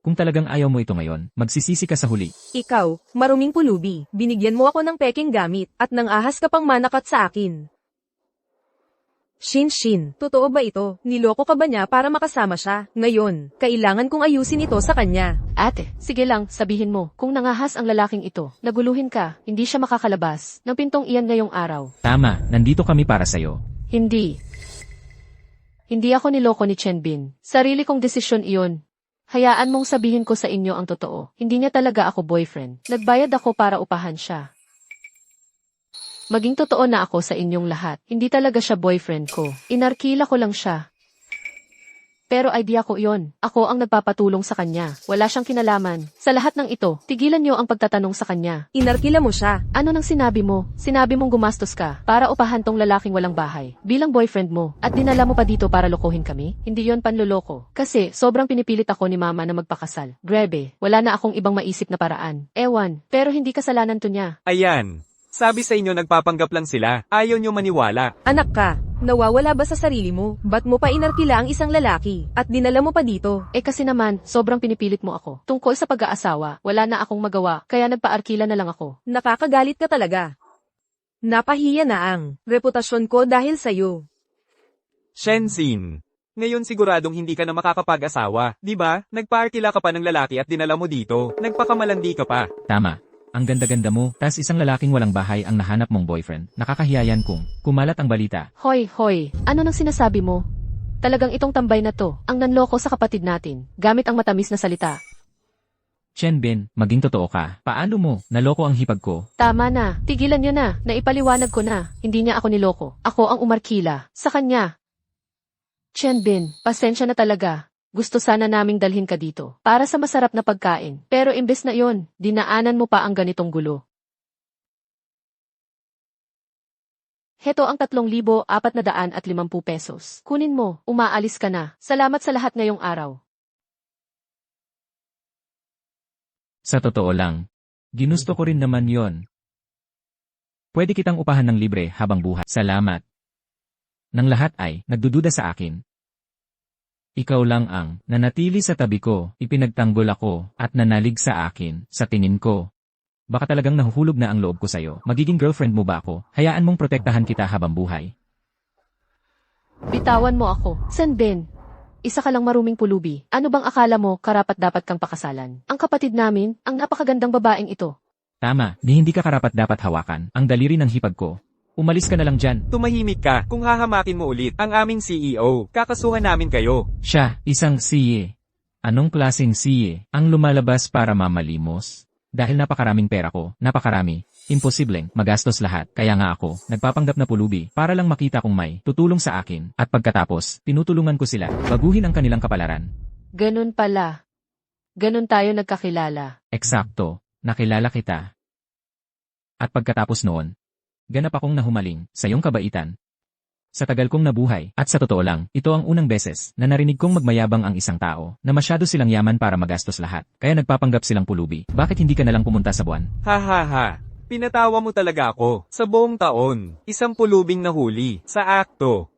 Kung talagang ayaw mo ito ngayon, magsisisi ka sa huli. Ikaw, maruming pulubi, binigyan mo ako ng peking gamit, at nang ahas ka pang manakat sa akin. Shin, totoo ba ito? Niloko ka ba niya para makasama siya? Ngayon, kailangan kong ayusin ito sa kanya. Ate, sige lang, sabihin mo, kung nangahas ang lalaking ito, naguluhin ka, hindi siya makakalabas ng pintong iyan ngayong araw. Tama, nandito kami para sa'yo. Hindi. Hindi ako niloko ni Chenbin. Sarili kong desisyon iyon. Hayaan mong sabihin ko sa inyo ang totoo. Hindi niya talaga ako boyfriend. Nagbayad ako para upahan siya. Maging totoo na ako sa inyong lahat. Hindi talaga siya boyfriend ko. Inarkila ko lang siya. Pero idea ko iyon. Ako ang nagpapatulong sa kanya. Wala siyang kinalaman. Sa lahat ng ito, tigilan niyo ang pagtatanong sa kanya. Inarkila mo siya. Ano nang sinabi mo? Sinabi mong gumastos ka para upahan tong lalaking walang bahay bilang boyfriend mo at dinala mo pa dito para lokohin kami? Hindi yon panloloko. Kasi sobrang pinipilit ako ni mama na magpakasal. Grebe, wala na akong ibang maisip na paraan. Ewan, pero hindi kasalanan to niya. Ayan. Sabi sa inyo nagpapanggap lang sila. Ayaw nyo maniwala. Anak ka, nawawala ba sa sarili mo? Ba't mo pa inarkila ang isang lalaki? At dinala mo pa dito? Kasi naman, sobrang pinipilit mo ako. Tungkol sa pag-aasawa, wala na akong magawa, kaya nagpaarkila na lang ako. Nakakagalit ka talaga. Napahiya na ang reputasyon ko dahil sa'yo. Shenzin. Ngayon siguradong hindi ka na makakapag-asawa, di ba? Nagpaarkila ka pa ng lalaki at dinala mo dito. Nagpakamalandi ka pa. Tama. Ang ganda-ganda mo, tas isang lalaking walang bahay ang nahanap mong boyfriend. Nakakahiyayan kung kumalat ang balita. Hoy, ano nang sinasabi mo? Talagang itong tambay na to, ang nanloko sa kapatid natin, gamit ang matamis na salita. Chen Bin, maging totoo ka. Paano mo, naloko ang hipag ko? Tama na, tigilan niyo na, naipaliwanag ko na, hindi niya ako niloko. Ako ang umarkila, sa kanya. Chen Bin, pasensya na talaga. Gusto sana naming dalhin ka dito, para sa masarap na pagkain. Pero imbes na yon, dinaanan mo pa ang ganitong gulo. Heto ang 3,450 pesos. Kunin mo, umaalis ka na. Salamat sa lahat ngayong araw. Sa totoo lang, ginusto ko rin naman yon. Pwede kitang upahan ng libre habang buhay. Salamat. Nang lahat ay nagdududa sa akin. Ikaw lang ang nanatili sa tabi ko, ipinagtanggol ako, at nanalig sa akin, sa tingin ko. Baka talagang nahuhulog na ang loob ko sa'yo. Magiging girlfriend mo ba ako? Hayaan mong protektahan kita habang buhay. Bitawan mo ako. San Ben? Isa ka lang maruming pulubi. Ano bang akala mo karapat-dapat kang pakasalan? Ang kapatid namin, ang napakagandang babaeng ito. Tama, hindi ka karapat-dapat hawakan. Ang daliri ng hipag ko. Umalis ka na lang dyan. Tumahimik ka kung hahamakin mo ulit ang aming CEO. Kakasuhan namin kayo. Siya, isang siye. Anong klaseng siye ang lumalabas para mamalimos? Dahil napakaraming pera ko, napakarami. Imposibleng magastos lahat. Kaya nga ako, nagpapanggap na pulubi para lang makita kung may tutulong sa akin. At pagkatapos, tinutulungan ko sila. Baguhin ang kanilang kapalaran. Ganun pala. Ganun tayo nagkakilala. Eksakto, nakilala kita. At pagkatapos noon, ganap akong nahumaling sa iyong kabaitan. Sa tagal kong nabuhay, at sa totoo lang, ito ang unang beses na narinig kong magmayabang ang isang tao na masyado silang yaman para magastos lahat. Kaya nagpapanggap silang pulubi. Bakit hindi ka na lang pumunta sa buwan? Ha ha ha. Pinatawa mo talaga ako. Sa buong taon, isang pulubing nahuli. Sa akto.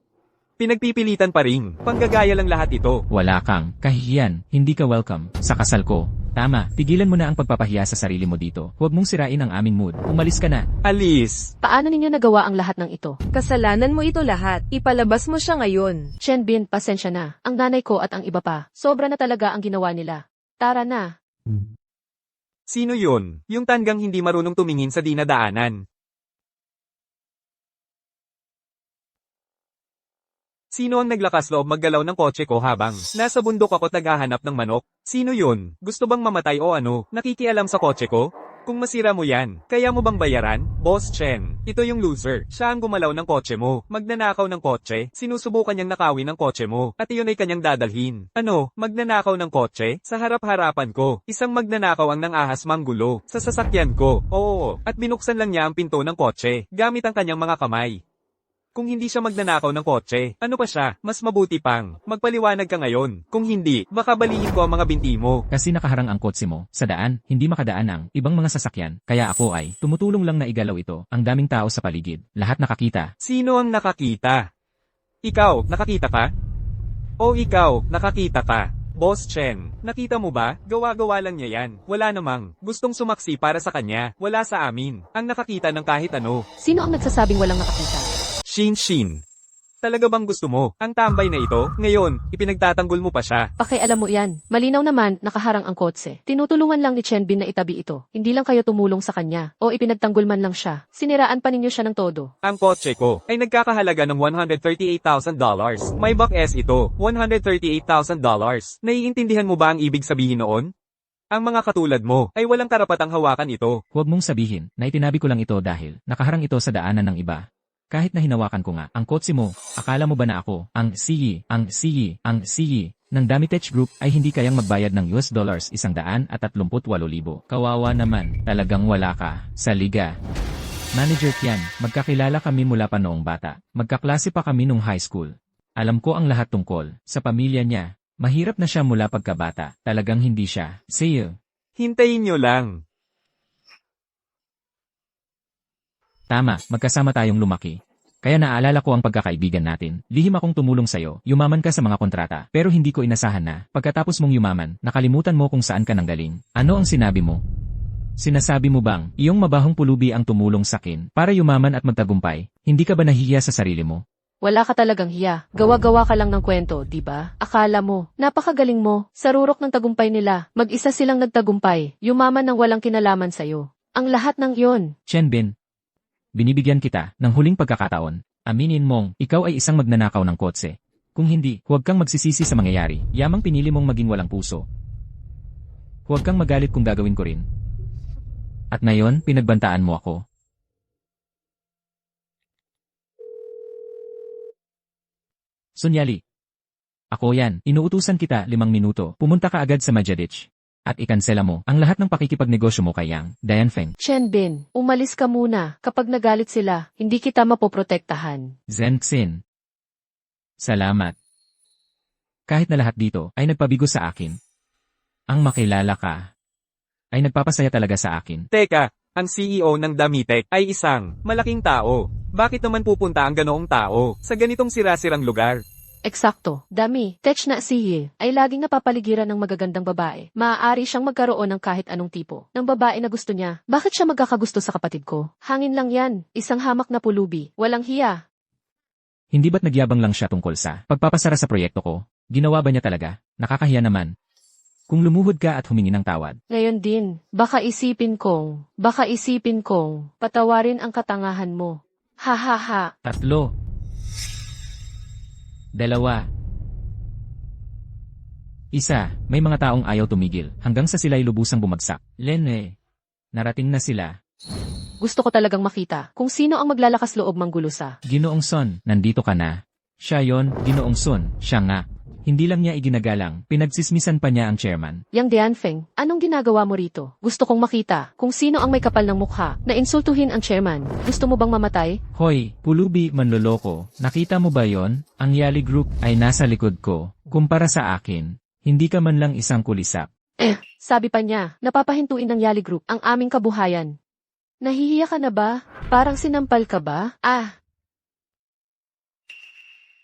Pinagpipilitan pa rin. Panggagaya lang lahat ito. Wala kang kahihiyan, hindi ka welcome sa kasal ko. Tama, tigilan mo na ang pagpapahiya sa sarili mo dito. Huwag mong sirain ang aming mood. Umalis ka na. Alis. Paano ninyo nagawa ang lahat ng ito? Kasalanan mo ito lahat. Ipalabas mo siya ngayon. Chen Bin, pasensya na. Ang nanay ko at ang iba pa. Sobra na talaga ang ginawa nila. Tara na. Sino yun? Yung tanggang hindi marunong tumingin sa dinadaanan. Sino ang naglakas loob maggalaw ng kotse ko habang nasa bundok ako naghahanap ng manok? Sino yun? Gusto bang mamatay o ano? Nakikialam sa kotse ko? Kung masira mo yan, kaya mo bang bayaran? Boss Chen, ito yung loser. Siya ang gumalaw ng kotse mo. Magnanakaw ng kotse, sinusubukan niyang nakawin ng kotse mo. At iyon ay kanyang dadalhin. Ano, magnanakaw ng kotse? Sa harap-harapan ko, isang magnanakaw ang nangahas manggulo. Sa sasakyan ko, oo. At binuksan lang niya ang pinto ng kotse, gamit ang kanyang mga kamay. Kung hindi siya magnanakaw ng kotse, ano pa siya? Mas mabuti pang, magpaliwanag ka ngayon. Kung hindi, baka balihin ko ang mga binti mo. Kasi nakaharang ang kotse mo sa daan, hindi makadaan ang ibang mga sasakyan. Kaya ako ay tumutulong lang na igalaw ito. Ang daming tao sa paligid. Lahat nakakita. Sino ang nakakita? Ikaw, nakakita ka? O ikaw, nakakita ka? Boss Chen, nakita mo ba? Gawa-gawa lang niya yan. Wala namang gustong sumaksi para sa kanya. Wala sa amin. Ang nakakita ng kahit ano. Sino ang nagsasabing walang nakakita? Shin. Talaga bang gusto mo ang tambay na ito? Ngayon, ipinagtatanggol mo pa siya. Pakialam mo yan. Malinaw naman, nakaharang ang kotse. Tinutulungan lang ni Chen Bin na itabi ito. Hindi lang kayo tumulong sa kanya. O ipinagtanggol man lang siya. Siniraan pa ninyo siya ng todo. Ang kotse ko ay nagkakahalaga ng $138,000. May back S ito, $138,000. Naiintindihan mo ba ang ibig sabihin noon? Ang mga katulad mo ay walang karapatang hawakan ito. Huwag mong sabihin na itinabi ko lang ito dahil nakaharang ito sa daanan ng iba. Kahit na hinawakan ko nga ang kotse mo, akala mo ba na ako, ang siyi, ng Damitech Group ay hindi kayang magbayad ng US dollars 138,000. Kawawa naman, talagang wala ka sa liga. Manager Tian, magkakilala kami mula pa noong bata. Magkaklase pa kami nung high school. Alam ko ang lahat tungkol sa pamilya niya. Mahirap na siya mula pagkabata. Talagang hindi siya. See you. Hintayin nyo lang. Tama, magkasama tayong lumaki. Kaya naalala ko ang pagkakaibigan natin. Lihim akong tumulong sa'yo, yumaman ka sa mga kontrata, pero hindi ko inasahan na, pagkatapos mong yumaman, nakalimutan mo kung saan ka nanggaling. Ano ang sinabi mo? Sinasabi mo bang, iyong mabahong pulubi ang tumulong sakin para yumaman at magtagumpay? Hindi ka ba nahihiya sa sarili mo? Wala ka talagang hiya. Gawa-gawa ka lang ng kwento, di ba? Akala mo, napakagaling mo. Sa rurok ng tagumpay nila, mag-isa silang nagtagumpay, yumaman ng walang kinalaman sa'yo. Ang lahat ng iyon. Chen Bin, binibigyan kita ng huling pagkakataon. Aminin mong, ikaw ay isang magnanakaw ng kotse. Kung hindi, huwag kang magsisisi sa mangyayari. Yamang pinili mong maging walang puso. Huwag kang magalit kung gagawin ko rin. At ngayon, pinagbantaan mo ako. Sunyali. Ako yan, inuutusan kita 5 minuto. Pumunta ka agad sa Majadich. At ikansela mo ang lahat ng pakikipagnegosyo mo kay Yang Dianfeng. Chen Bin, umalis ka muna. Kapag nagalit sila, hindi kita mapoprotektahan. Zhen Xin. Salamat. Kahit na lahat dito ay nagpabigo sa akin. Ang makilala ka ay nagpapasaya talaga sa akin. Teka, ang CEO ng Damitech ay isang malaking tao. Bakit naman pupunta ang ganoong tao sa ganitong sira-sirang lugar? Eksakto. Dami, Tech na si ay laging napapaligiran ng magagandang babae. Maaari siyang magkaroon ng kahit anong tipo ng babae na gusto niya. Bakit siya magkakagusto sa kapatid ko? Hangin lang yan. Isang hamak na pulubi. Walang hiya. Hindi ba't nagyabang lang siya tungkol sa pagpapasara sa proyekto ko? Ginawa ba niya talaga? Nakakahiya naman. Kung lumuhod ka at humingi ng tawad. Ngayon din, baka isipin kong, patawarin ang katangahan mo. Ha ha ha. 3, 2, 1. May mga taong ayaw tumigil hanggang sa sila'y lubusang bumagsak. Lene, narating na sila. Gusto ko talagang makita kung sino ang maglalakas loob manggulo sa. Ginoong Son, nandito ka na. Siya yon, Ginoong Son, siya nga. Hindi lang niya iginagalang, pinagsismisan pa niya ang chairman. Yang Dianfeng, anong ginagawa mo rito? Gusto kong makita kung sino ang may kapal ng mukha na insultuhin ang chairman. Gusto mo bang mamatay? Hoy, pulubi manloloko, nakita mo ba yon? Ang Yali Group ay nasa likod ko. Kumpara sa akin, hindi ka man lang isang kulisap. Sabi pa niya, napapahintuin ng Yali Group ang aming kabuhayan. Nahihiya ka na ba? Parang sinampal ka ba?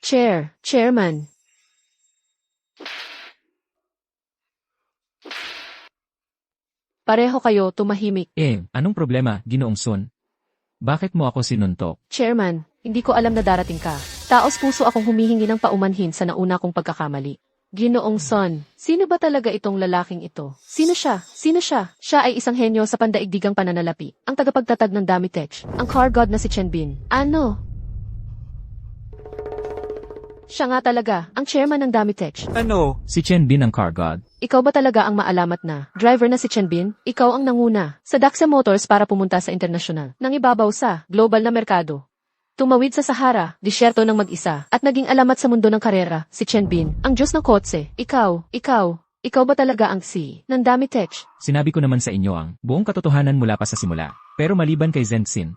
Chairman. Pareho kayo tumahimik. Anong problema, Ginoong Son? Bakit mo ako sinuntok? Chairman, hindi ko alam na darating ka. Taos puso akong humihingi ng paumanhin sa nauna kong pagkakamali. Ginoong Son, sino ba talaga itong lalaking ito? Sino siya? Siya ay isang henyo sa pandaigdigang pananalapi. Ang tagapagtatag ng Damitech. Ang car god na si Chen Bin. Ano? Siya nga talaga, ang chairman ng Damitech. Ano? Si Chen Bin ang car god. Ikaw ba talaga ang maalamat na driver na si Chen Bin? Ikaw ang nanguna sa Daxa Motors para pumunta sa internasyonal nang ibabaw sa global na merkado. Tumawid sa Sahara, disyerto ng mag-isa, at naging alamat sa mundo ng karera, si Chen Bin, ang Diyos ng kotse. Ikaw ba talaga ang ng Damitech? Sinabi ko naman sa inyo ang buong katotohanan mula pa sa simula. Pero maliban kay Zhen Xin,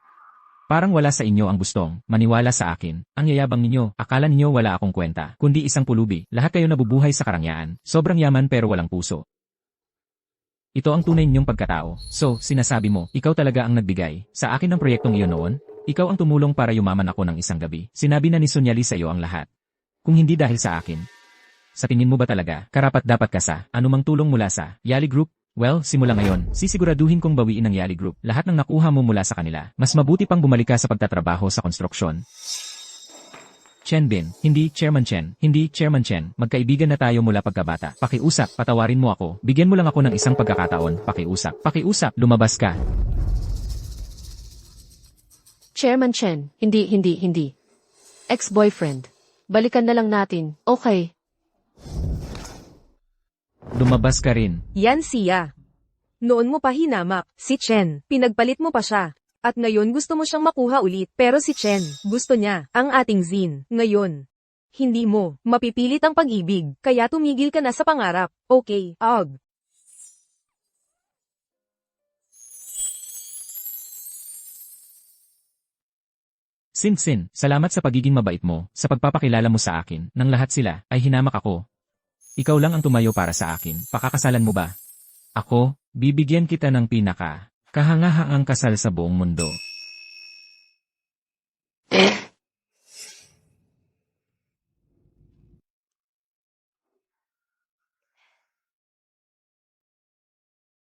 parang wala sa inyo ang gustong maniwala sa akin. Ang yayabang ninyo, akala ninyo wala akong kwenta, kundi isang pulubi. Lahat kayo nabubuhay sa karangyaan. Sobrang yaman pero walang puso. Ito ang tunay ninyong pagkatao. So, sinasabi mo, ikaw talaga ang nagbigay sa akin ng proyektong iyon noon? Ikaw ang tumulong para yumaman ako ng isang gabi. Sinabi na ni Sunyali sa iyo ang lahat. Kung hindi dahil sa akin. Sa tingin mo ba talaga, karapat-dapat ka sa anumang tulong mula sa Yali Group? Well, simula ngayon, sisiguraduhin kong bawiin ng Yali Group lahat ng nakuha mo mula sa kanila. Mas mabuti pang bumalik ka sa pagtatrabaho sa konstruksyon. Chen Bin, hindi Chairman Chen, magkaibigan na tayo mula pagkabata. Pakiusap, patawarin mo ako. Bigyan mo lang ako ng isang pagkakataon. Pakiusap, lumabas ka. Chairman Chen, hindi. Ex-boyfriend. Balikan na lang natin, okay? Lumabas ka rin. Yan siya. Noon mo pa hinamak, si Chen, pinagpalit mo pa siya. At ngayon gusto mo siyang makuha ulit. Pero si Chen, gusto niya, ang ating Zin. Ngayon, Hindi mo mapipilit ang pag-ibig, kaya tumigil ka na sa pangarap. Okay, Og. Sin, salamat sa pagiging mabait mo, sa pagpapakilala mo sa akin, nang lahat sila, ay hinamak ako. Ikaw lang ang tumayo para sa akin, pakakasalan mo ba? Ako, bibigyan kita ng kahanga-hangang kasal sa buong mundo.